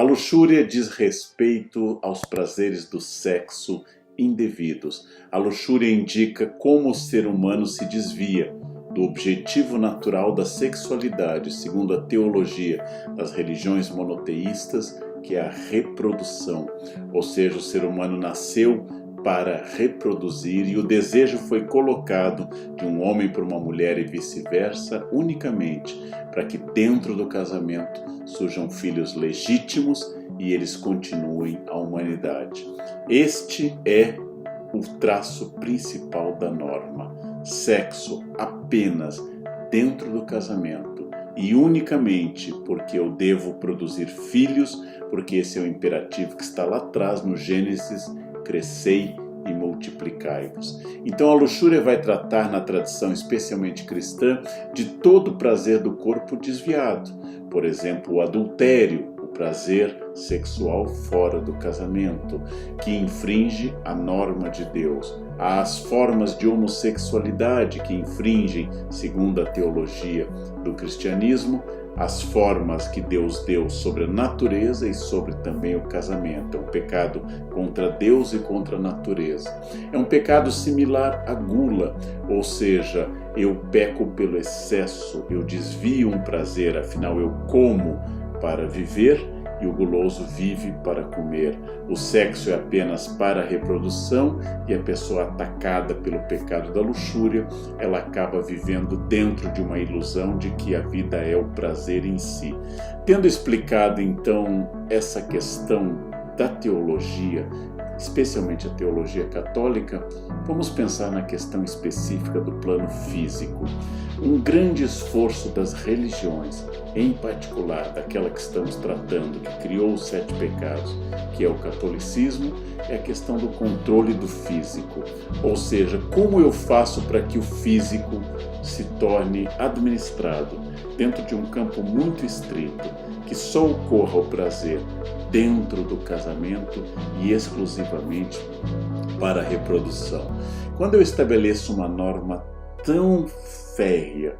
A luxúria diz respeito aos prazeres do sexo indevidos. A luxúria indica como o ser humano se desvia do objetivo natural da sexualidade, segundo a teologia das religiões monoteístas, que é a reprodução. Ou seja, o ser humano nasceu para reproduzir e o desejo foi colocado de um homem por uma mulher e vice-versa unicamente para que dentro do casamento surjam filhos legítimos e eles continuem a humanidade. Este é o traço principal da norma. Sexo apenas dentro do casamento e unicamente porque eu devo produzir filhos, porque esse é o imperativo que está lá atrás no Gênesis: crescei e multiplicai-vos. Então a luxúria vai tratar na tradição especialmente cristã de todo o prazer do corpo desviado. Por exemplo, o adultério, o prazer sexual fora do casamento, que infringe a norma de Deus. Há as formas de homossexualidade que infringem, segundo a teologia do cristianismo, as formas que Deus deu sobre a natureza e sobre também o casamento. É um pecado contra Deus e contra a natureza. É um pecado similar à gula, ou seja, eu peco pelo excesso, eu desvio um prazer, afinal eu como para viver e o guloso vive para comer. O sexo é apenas para a reprodução e a pessoa atacada pelo pecado da luxúria, ela acaba vivendo dentro de uma ilusão de que a vida é o prazer em si. Tendo explicado então essa questão da teologia, especialmente a teologia católica, vamos pensar na questão específica do plano físico. Um grande esforço das religiões, em particular daquela que estamos tratando, que criou os 7 pecados, que é o catolicismo, é a questão do controle do físico. Ou seja, como eu faço para que o físico se torne administrado dentro de um campo muito estrito, que só ocorra o prazer dentro do casamento e exclusivamente para a reprodução. Quando eu estabeleço uma norma tão férrea,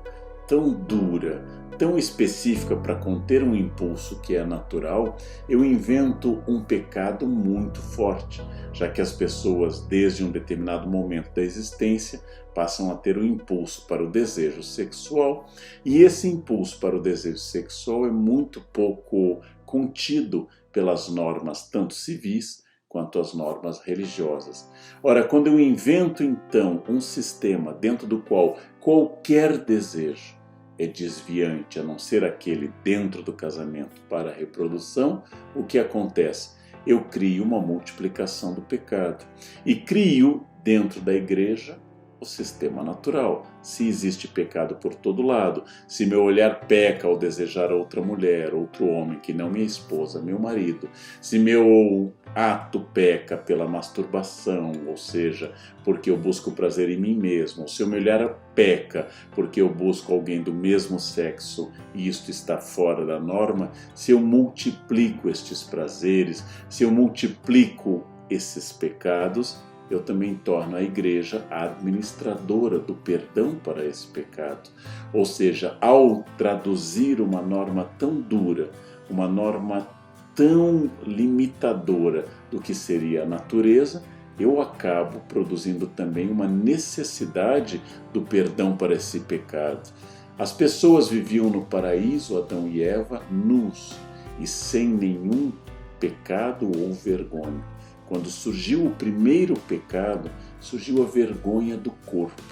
tão dura, tão específica para conter um impulso que é natural, eu invento um pecado muito forte, já que as pessoas, desde um determinado momento da existência, passam a ter o impulso para o desejo sexual, e esse impulso para o desejo sexual é muito pouco contido pelas normas tanto civis quanto as normas religiosas. Ora, quando eu invento então um sistema dentro do qual qualquer desejo é desviante, a não ser aquele dentro do casamento para a reprodução, o que acontece? Eu crio uma multiplicação do pecado e crio dentro da igreja o sistema natural. Se existe pecado por todo lado, se meu olhar peca ao desejar outra mulher, outro homem que não minha esposa, meu marido, se meu ato peca pela masturbação, ou seja, porque eu busco prazer em mim mesmo, ou se o meu olhar peca porque eu busco alguém do mesmo sexo e isto está fora da norma, se eu multiplico estes prazeres, se eu multiplico esses pecados, eu também torno a igreja a administradora do perdão para esse pecado. Ou seja, ao traduzir uma norma tão dura, uma norma tão limitadora do que seria a natureza, eu acabo produzindo também uma necessidade do perdão para esse pecado. As pessoas viviam no paraíso, Adão e Eva, nus e sem nenhum pecado ou vergonha. Quando surgiu o primeiro pecado, surgiu a vergonha do corpo.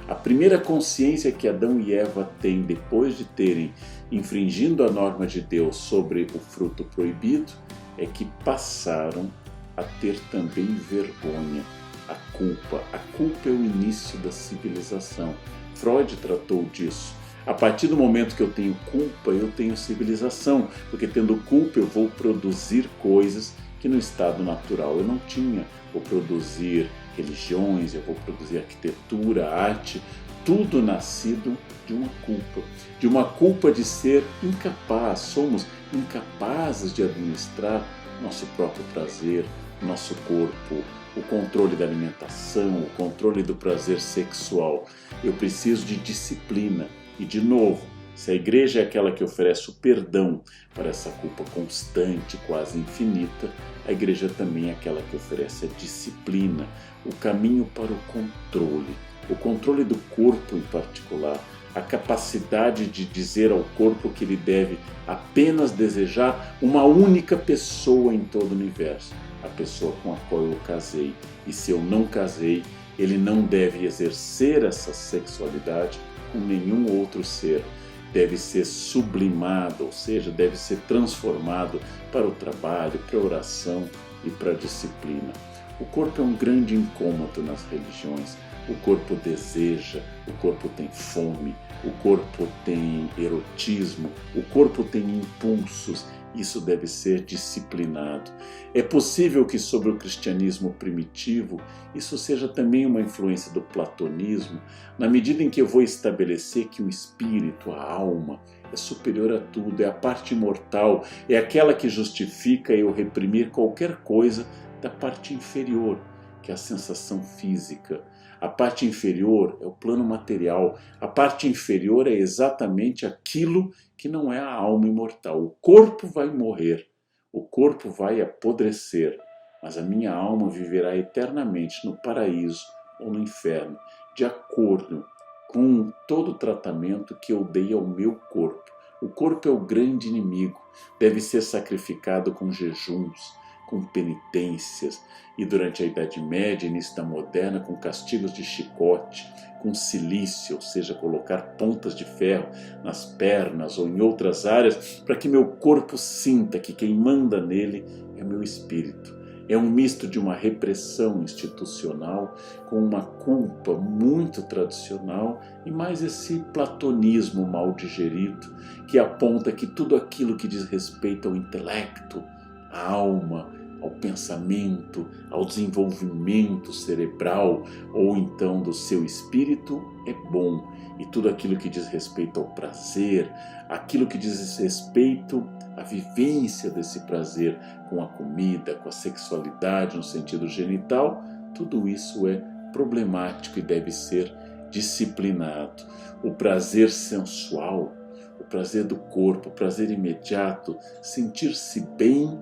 A primeira consciência que Adão e Eva têm depois de terem infringindo a norma de Deus sobre o fruto proibido é que passaram a ter também vergonha, a culpa. A culpa é o início da civilização. Freud tratou disso. A partir do momento que eu tenho culpa, eu tenho civilização, porque tendo culpa eu vou produzir coisas que no estado natural eu não tinha. Vou produzir religiões, eu vou produzir arquitetura, arte, tudo nascido de uma culpa de ser incapaz. Somos incapazes de administrar nosso próprio prazer, nosso corpo, o controle da alimentação, o controle do prazer sexual. Eu preciso de disciplina. E de novo, Se a igreja é aquela que oferece o perdão para essa culpa constante, quase infinita, a igreja também é aquela que oferece a disciplina, o caminho para o controle do corpo em particular, a capacidade de dizer ao corpo que ele deve apenas desejar uma única pessoa em todo o universo, a pessoa com a qual eu casei. E se eu não casei, ele não deve exercer essa sexualidade com nenhum outro ser. Deve ser sublimado, ou seja, deve ser transformado para o trabalho, para a oração e para a disciplina. O corpo é um grande incômodo nas religiões. O corpo deseja, o corpo tem fome, o corpo tem erotismo, o corpo tem impulsos. Isso deve ser disciplinado. É possível que sobre o cristianismo primitivo isso seja também uma influência do platonismo, na medida em que eu vou estabelecer que o espírito, a alma, é superior a tudo, é a parte imortal, é aquela que justifica eu reprimir qualquer coisa da parte inferior, que é a sensação física. A parte inferior é o plano material, a parte inferior é exatamente aquilo que não é a alma imortal. O corpo vai morrer, o corpo vai apodrecer, mas a minha alma viverá eternamente no paraíso ou no inferno, de acordo com todo o tratamento que eu dei ao meu corpo. O corpo é o grande inimigo, deve ser sacrificado com jejuns, com penitências, e durante a Idade Média e início da Moderna, com castigos de chicote, com cilício, ou seja, colocar pontas de ferro nas pernas ou em outras áreas, para que meu corpo sinta que quem manda nele é meu espírito. É um misto de uma repressão institucional com uma culpa muito tradicional e mais esse platonismo mal digerido que aponta que tudo aquilo que diz respeito ao intelecto, à alma, ao pensamento, ao desenvolvimento cerebral ou então do seu espírito é bom. E tudo aquilo que diz respeito ao prazer, aquilo que diz respeito à vivência desse prazer com a comida, com a sexualidade no sentido genital, tudo isso é problemático e deve ser disciplinado. O prazer sensual, o prazer do corpo, o prazer imediato, sentir-se bem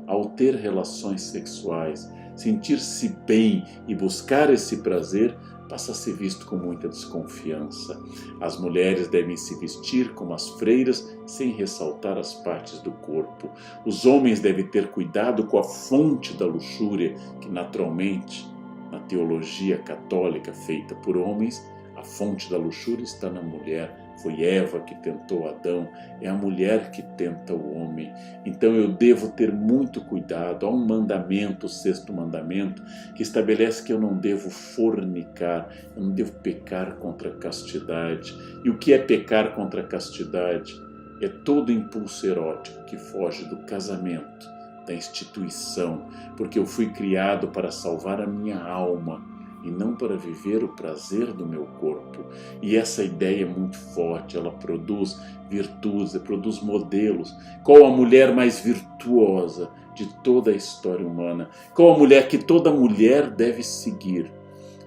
ao ter relações sexuais, sentir-se bem e buscar esse prazer passa a ser visto com muita desconfiança. As mulheres devem se vestir como as freiras sem ressaltar as partes do corpo. Os homens devem ter cuidado com a fonte da luxúria, que naturalmente, na teologia católica feita por homens, a fonte da luxúria está na mulher. Foi Eva que tentou Adão, é a mulher que tenta o homem. Então eu devo ter muito cuidado. Há um mandamento, o 6º mandamento, que estabelece que eu não devo fornicar, eu não devo pecar contra a castidade. E o que é pecar contra a castidade? É todo impulso erótico que foge do casamento, da instituição, porque eu fui criado para salvar a minha alma, e não para viver o prazer do meu corpo. E essa ideia é muito forte, ela produz virtudes, produz modelos. Qual a mulher mais virtuosa de toda a história humana? Qual a mulher que toda mulher deve seguir?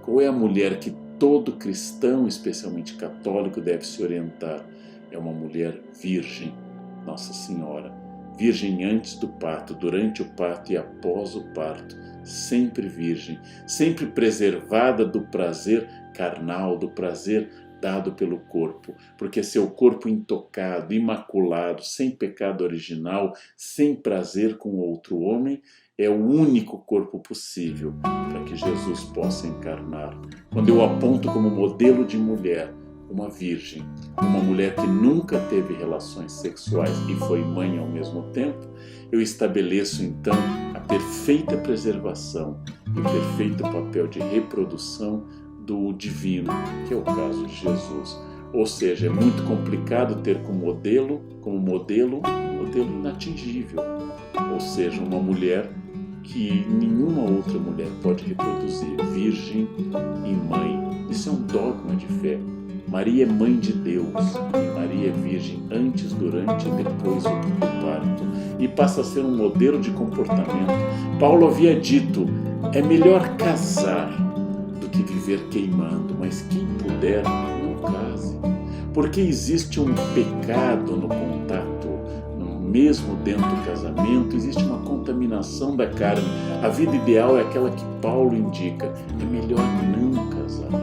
Qual é a mulher que todo cristão, especialmente católico, deve se orientar? É uma mulher virgem, Nossa Senhora. Virgem antes do parto, durante o parto e após o parto. Sempre virgem, sempre preservada do prazer carnal, do prazer dado pelo corpo, porque seu corpo intocado, imaculado, sem pecado original, sem prazer com outro homem, é o único corpo possível para que Jesus possa encarnar. Quando eu aponto como modelo de mulher uma virgem, uma mulher que nunca teve relações sexuais e foi mãe ao mesmo tempo, eu estabeleço então a perfeita preservação e o perfeito papel de reprodução do divino, que é o caso de Jesus. Ou seja, é muito complicado ter como modelo um modelo inatingível, ou seja, uma mulher que nenhuma outra mulher pode reproduzir, virgem e mãe. Isso é um dogma de fé. Maria é mãe de Deus, e Maria é virgem antes, durante e depois do parto, e passa a ser um modelo de comportamento. Paulo havia dito, é melhor casar do que viver queimando, mas quem puder, não case. Porque existe um pecado no contato, mesmo dentro do casamento, existe uma contaminação da carne. A vida ideal é aquela que Paulo indica. É melhor não casar.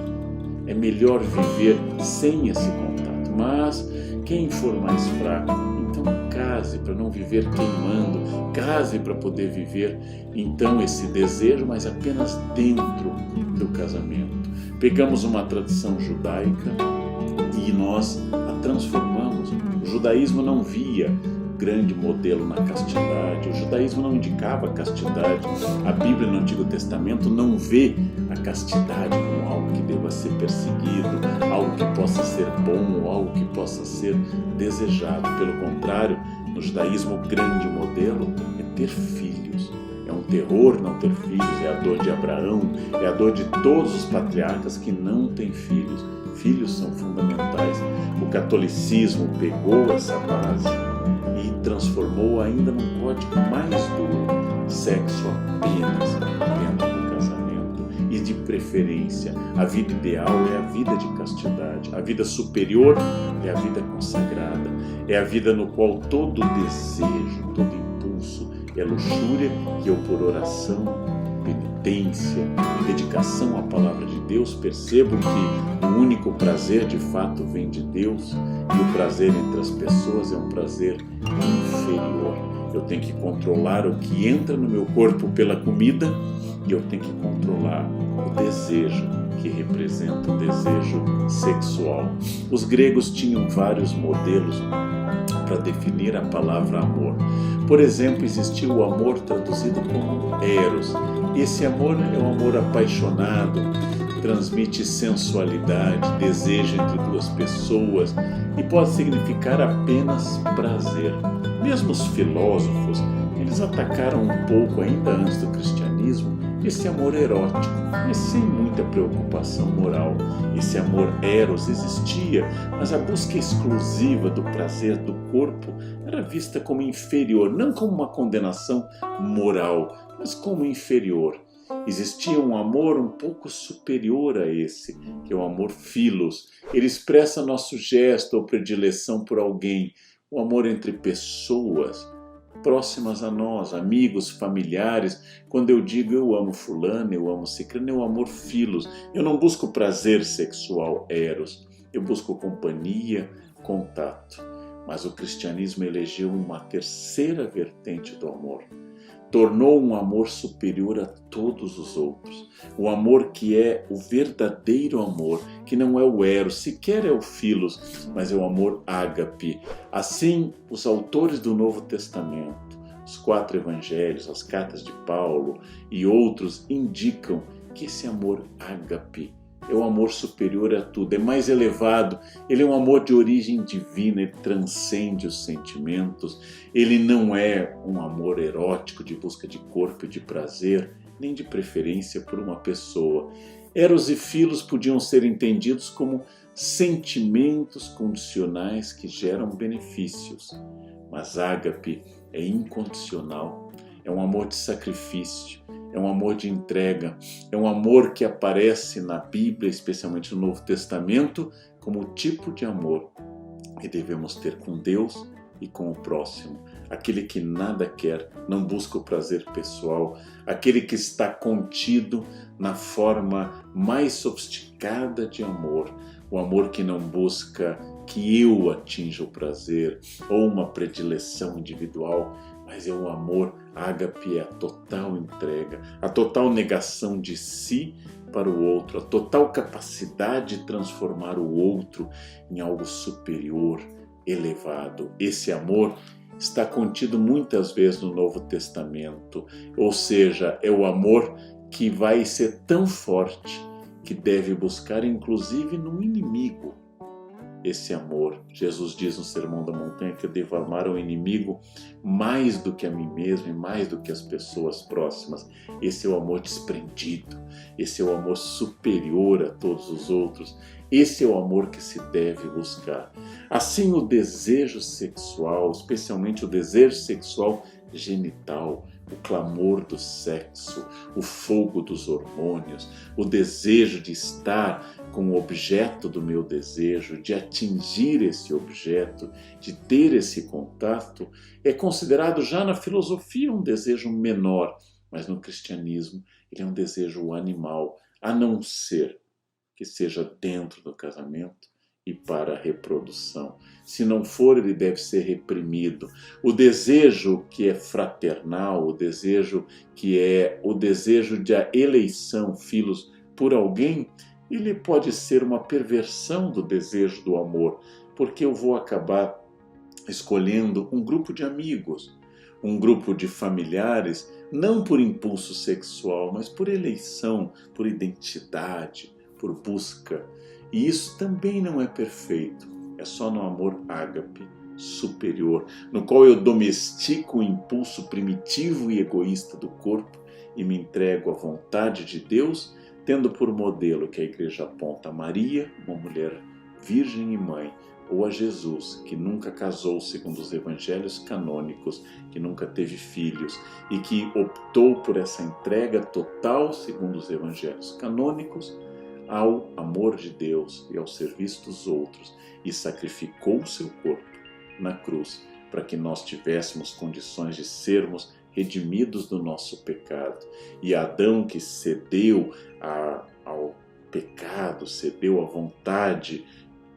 É melhor viver sem esse contato. Mas quem for mais fraco, então case para não viver queimando. Case para poder viver então esse desejo, mas apenas dentro do casamento. Pegamos uma tradição judaica e nós a transformamos. O judaísmo não via grande modelo na castidade, o judaísmo não indicava a castidade, a Bíblia no Antigo Testamento não vê a castidade como algo que deva ser perseguido, algo que possa ser bom, algo que possa ser desejado. Pelo contrário, no judaísmo o grande modelo é ter filhos. É um terror não ter filhos, é a dor de Abraão, é a dor de todos os patriarcas que não têm filhos. Filhos são fundamentais. O catolicismo pegou essa base e transformou ainda num código mais duro: sexo apenas dentro do casamento. E de preferência, a vida ideal é a vida de castidade. A vida superior é a vida consagrada. É a vida no qual todo desejo, todo impulso é luxúria que eu, por oração, penitência e dedicação à palavra de Deus, percebo que o único prazer de fato vem de Deus, e o prazer entre as pessoas é um prazer inferior. Eu tenho que controlar o que entra no meu corpo pela comida, e eu tenho que controlar o desejo que representa o desejo sexual. Os gregos tinham vários modelos para definir a palavra amor. Por exemplo, existia o amor traduzido como eros. Esse amor é um amor apaixonado, transmite sensualidade, desejo entre duas pessoas e pode significar apenas prazer. Mesmo os filósofos, eles atacaram um pouco, ainda antes do cristianismo, esse amor erótico, mas sem muita preocupação moral. Esse amor eros existia, mas a busca exclusiva do prazer do corpo era vista como inferior, não como uma condenação moral, mas como inferior. Existia um amor um pouco superior a esse, que é o amor philos. Ele expressa nosso gesto ou predileção por alguém, o amor entre pessoas próximas a nós, amigos, familiares. Quando eu digo eu amo fulano, eu amo ciclano, é o amor philos. Eu não busco prazer sexual eros, eu busco companhia, contato. Mas o cristianismo elegeu uma terceira vertente do amor. Tornou um amor superior a todos os outros. O amor que é o verdadeiro amor, que não é o eros, sequer é o philos, mas é o amor ágape. Assim, os autores do Novo Testamento, os 4 evangelhos, as cartas de Paulo e outros indicam que esse amor ágape é o amor superior a tudo, é mais elevado, ele é um amor de origem divina, ele transcende os sentimentos, ele não é um amor erótico de busca de corpo e de prazer, nem de preferência por uma pessoa. Eros e philos podiam ser entendidos como sentimentos condicionais que geram benefícios, mas ágape é incondicional, é um amor de sacrifício, é um amor de entrega, é um amor que aparece na Bíblia, especialmente no Novo Testamento, como o tipo de amor que devemos ter com Deus e com o próximo. Aquele que nada quer, não busca o prazer pessoal, aquele que está contido na forma mais sofisticada de amor, o amor que não busca que eu atinja o prazer ou uma predileção individual, mas é o amor ágape, é a total entrega, a total negação de si para o outro, a total capacidade de transformar o outro em algo superior, elevado. Esse amor está contido muitas vezes no Novo Testamento, ou seja, é o amor que vai ser tão forte que deve buscar inclusive no inimigo esse amor. Jesus diz no Sermão da Montanha que eu devo amar o inimigo mais do que a mim mesmo e mais do que as pessoas próximas. Esse é o amor desprendido, esse é o amor superior a todos os outros, esse é o amor que se deve buscar. Assim, o desejo sexual, especialmente o desejo sexual genital, o clamor do sexo, o fogo dos hormônios, o desejo de estar com o objeto do meu desejo, de atingir esse objeto, de ter esse contato, é considerado já na filosofia um desejo menor, mas no cristianismo ele é um desejo animal, a não ser que seja dentro do casamento e para a reprodução. Se não for, ele deve ser reprimido. O desejo que é fraternal, o desejo que é o desejo de a eleição, filhos, por alguém, ele pode ser uma perversão do desejo do amor, porque eu vou acabar escolhendo um grupo de amigos, um grupo de familiares, não por impulso sexual, mas por eleição, por identidade, por busca. E isso também não é perfeito, é só no amor ágape, superior, no qual eu domestico o impulso primitivo e egoísta do corpo e me entrego à vontade de Deus, tendo por modelo que a Igreja aponta a Maria, uma mulher virgem e mãe, ou a Jesus, que nunca casou segundo os evangelhos canônicos, que nunca teve filhos e que optou por essa entrega total segundo os evangelhos canônicos ao amor de Deus e ao serviço dos outros, e sacrificou o seu corpo na cruz para que nós tivéssemos condições de sermos redimidos do nosso pecado. E Adão, que cedeu ao pecado, cedeu à vontade,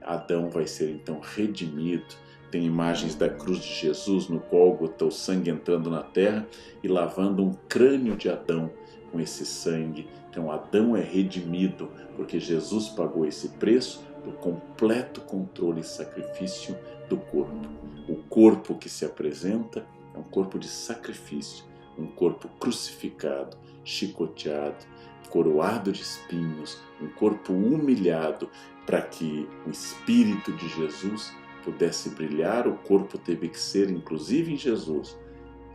Adão vai ser então redimido. Tem imagens da cruz de Jesus no Gólgota, o sangue entrando na terra e lavando um crânio de Adão com esse sangue. Então Adão é redimido porque Jesus pagou esse preço do completo controle e sacrifício do corpo. O corpo que se apresenta é um corpo de sacrifício, um corpo crucificado, chicoteado, coroado de espinhos, um corpo humilhado para que o Espírito de Jesus pudesse brilhar. O corpo teve que ser, inclusive em Jesus,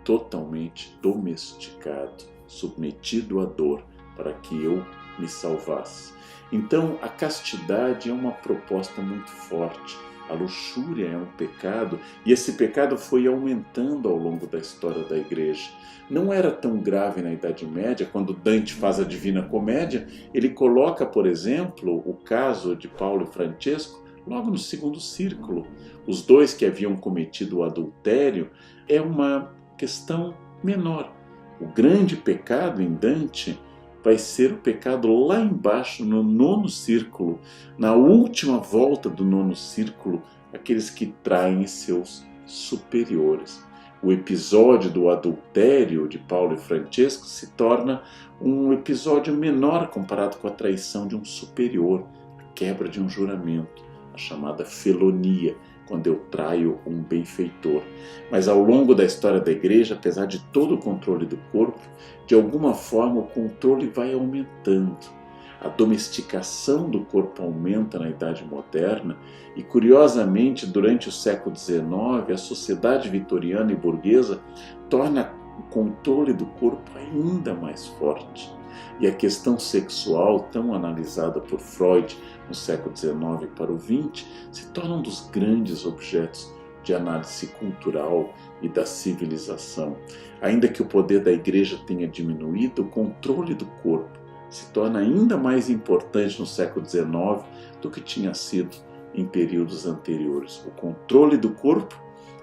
totalmente domesticado, submetido à dor, para que eu me salvasse. Então, a castidade é uma proposta muito forte. A luxúria é um pecado, e esse pecado foi aumentando ao longo da história da Igreja. Não era tão grave na Idade Média. Quando Dante faz a Divina Comédia, ele coloca, por exemplo, o caso de Paulo e Francesco logo no segundo círculo. Os dois que haviam cometido o adultério é uma questão menor. O grande pecado em Dante vai ser o pecado lá embaixo, no nono círculo, na última volta do nono círculo, aqueles que traem seus superiores. O episódio do adultério de Paulo e Francesco se torna um episódio menor comparado com a traição de um superior, a quebra de um juramento, a chamada felonia, quando eu traio um benfeitor. Mas ao longo da história da Igreja, apesar de todo o controle do corpo, de alguma forma o controle vai aumentando. A domesticação do corpo aumenta na Idade Moderna e, curiosamente, durante o século XIX, a sociedade vitoriana e burguesa torna o controle do corpo ainda mais forte. E a questão sexual, tão analisada por Freud no século XIX para o XX, se torna um dos grandes objetos de análise cultural e da civilização. Ainda que o poder da Igreja tenha diminuído, o controle do corpo se torna ainda mais importante no século XIX do que tinha sido em períodos anteriores. O controle do corpo,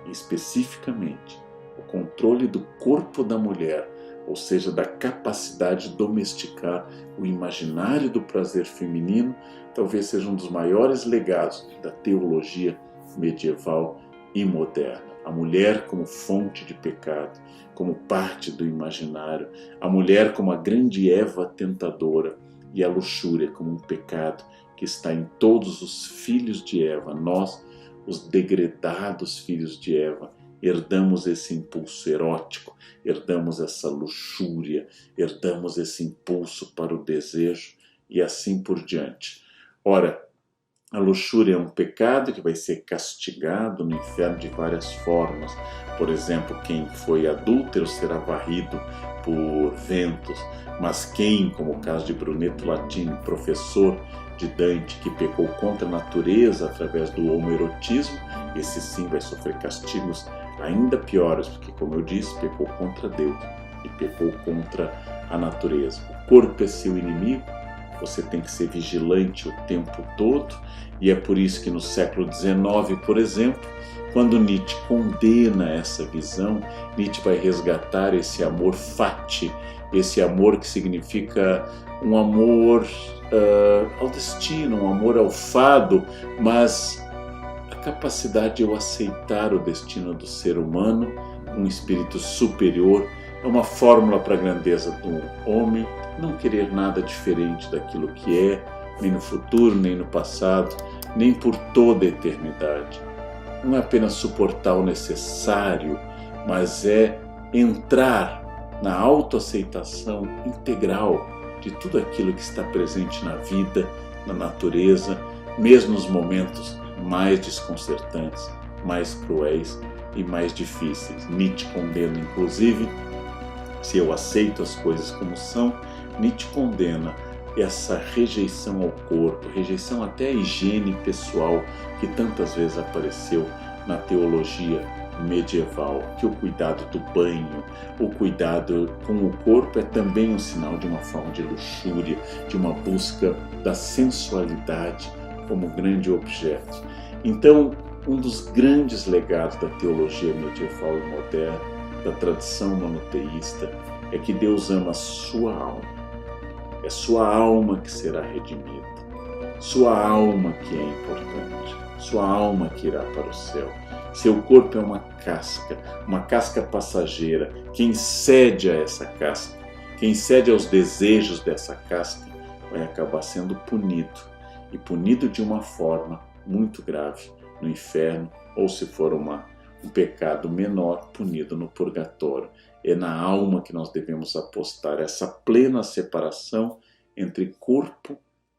especificamente, o controle do corpo da mulher, ou seja, da capacidade de domesticar o imaginário do prazer feminino, talvez seja um dos maiores legados da teologia medieval e moderna. A mulher como fonte de pecado, como parte do imaginário, a mulher como a grande Eva tentadora e a luxúria como um pecado que está em todos os filhos de Eva. Nós, os degredados filhos de Eva, herdamos esse impulso erótico, herdamos essa luxúria, herdamos esse impulso para o desejo e assim por diante. Ora, a luxúria é um pecado que vai ser castigado no inferno de várias formas. Por exemplo, quem foi adúltero será varrido por ventos, mas quem, como o caso de Brunetto Latini, professor de Dante, que pecou contra a natureza através do homoerotismo, esse sim vai sofrer castigos ainda piores, porque, como eu disse, pecou contra Deus. e pecou contra a natureza. O corpo é seu inimigo, você tem que ser vigilante o tempo todo, e é por isso que no século XIX, por exemplo, quando Nietzsche condena essa visão, Nietzsche vai resgatar esse amor fati, esse amor que significa um amor ao destino, um amor ao fado, mas a capacidade de eu aceitar o destino do ser humano, um espírito superior, é uma fórmula para a grandeza do homem, não querer nada diferente daquilo que é, nem no futuro, nem no passado, nem por toda a eternidade. Não é apenas suportar o necessário, mas é entrar na autoaceitação integral de tudo aquilo que está presente na vida, na natureza, mesmo nos momentos mais desconcertantes, mais cruéis e mais difíceis. Nietzsche condena, inclusive, se eu aceito as coisas como são, Nietzsche condena essa rejeição ao corpo, rejeição até à higiene pessoal que tantas vezes apareceu na teologia medieval, que o cuidado do banho, o cuidado com o corpo é também um sinal de uma forma de luxúria, de uma busca da sensualidade como grande objeto. Então, um dos grandes legados da teologia medieval e moderna, da tradição monoteísta, é que Deus ama a sua alma. É sua alma que será redimida, sua alma que é importante, sua alma que irá para o céu. Seu corpo é uma casca passageira. Quem cede a essa casca, quem cede aos desejos dessa casca, vai acabar sendo punido, e punido de uma forma muito grave no inferno, ou se for um pecado menor, punido no purgatório. É na alma que nós devemos apostar, essa plena separação entre corpo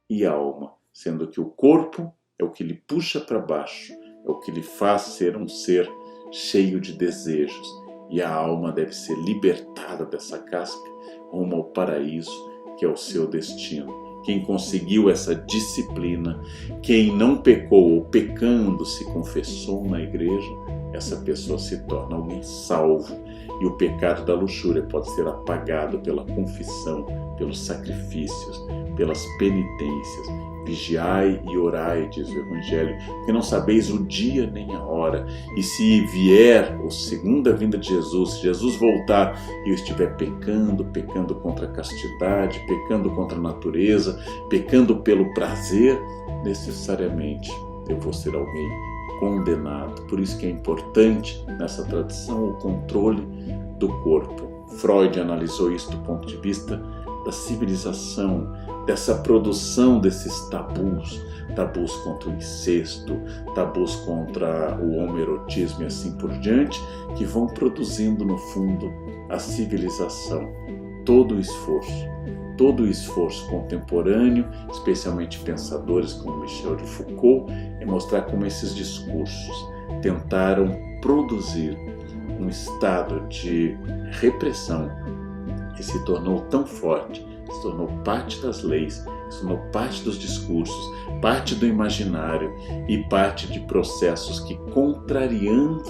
e alma, sendo que o corpo é o que lhe puxa para baixo, é o que lhe faz ser um ser cheio de desejos, e a alma deve ser libertada dessa casca rumo ao paraíso, que é o seu destino. Quem conseguiu essa disciplina, quem não pecou ou pecando se confessou na igreja, essa pessoa se torna alguém salvo. E o pecado da luxúria pode ser apagado pela confissão, pelos sacrifícios, pelas penitências. Vigiai e orai, diz o Evangelho, que não sabeis o dia nem a hora. E se vier a segunda vinda de Jesus, se Jesus voltar e eu estiver pecando contra a castidade, pecando contra a natureza, pecando pelo prazer, necessariamente eu vou ser alguém condenado. Por isso que é importante nessa tradição o controle do corpo. Freud analisou isso do ponto de vista da civilização, dessa produção desses tabus contra o incesto, tabus contra o homoerotismo e assim por diante, que vão produzindo no fundo a civilização. Todo o esforço contemporâneo, especialmente pensadores como Michel de Foucault, é mostrar como esses discursos tentaram produzir um estado de repressão que se tornou tão forte, se tornou parte das leis, se tornou parte dos discursos, parte do imaginário e parte de processos que, contrariando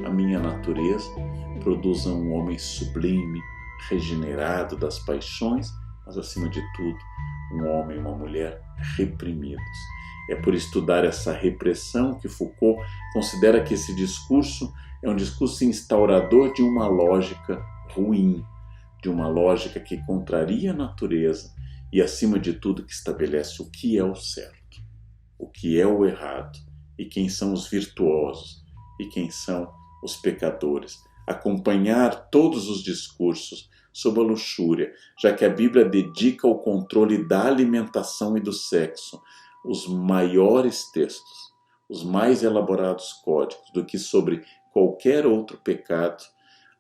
a minha natureza, produzam um homem sublime, regenerado das paixões, mas acima de tudo, um homem e uma mulher reprimidos. É por estudar essa repressão que Foucault considera que esse discurso é um discurso instaurador de uma lógica ruim, de uma lógica que contraria a natureza e, acima de tudo, que estabelece o que é o certo, o que é o errado, e quem são os virtuosos e quem são os pecadores. Acompanhar todos os discursos sobre a luxúria, já que a Bíblia dedica ao controle da alimentação e do sexo os maiores textos, os mais elaborados códigos do que sobre qualquer outro pecado.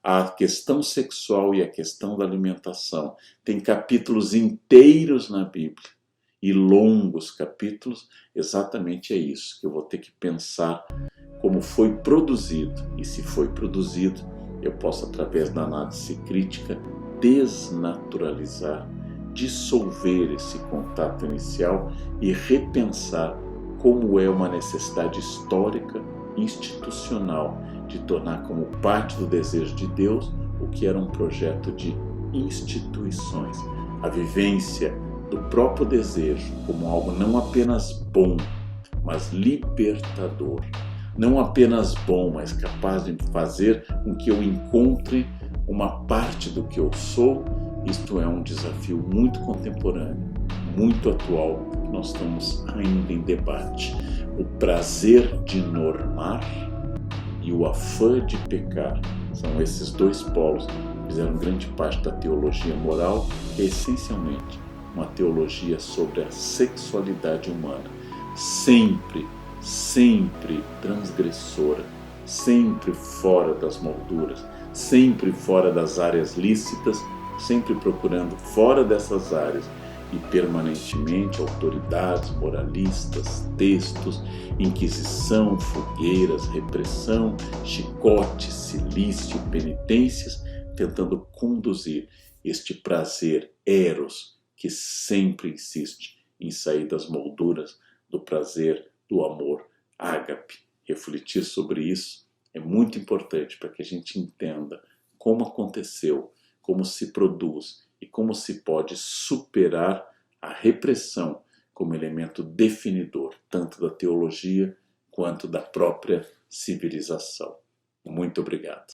A questão sexual e a questão da alimentação tem capítulos inteiros na Bíblia, e longos capítulos. Exatamente é isso que eu vou ter que pensar como foi produzido, e se foi produzido, eu posso, através da análise crítica, desnaturalizar, dissolver esse contato inicial e repensar como é uma necessidade histórica, institucional, de tornar como parte do desejo de Deus o que era um projeto de instituições, a vivência do próprio desejo como algo não apenas bom, mas libertador. Não apenas bom, mas capaz de fazer com que eu encontre uma parte do que eu sou. Isto é um desafio muito contemporâneo, muito atual, que nós estamos ainda em debate. O prazer de normar e o afã de pecar são esses dois polos que fizeram grande parte da teologia moral, que é essencialmente uma teologia sobre a sexualidade humana, sempre transgressora, sempre fora das molduras, sempre fora das áreas lícitas, sempre procurando fora dessas áreas e permanentemente autoridades moralistas, textos, inquisição, fogueiras, repressão, chicote, cilício, penitências, tentando conduzir este prazer eros que sempre insiste em sair das molduras do prazer, do amor ágape. Refletir sobre isso é muito importante para que a gente entenda como aconteceu, como se produz e como se pode superar a repressão como elemento definidor tanto da teologia quanto da própria civilização. Muito obrigado.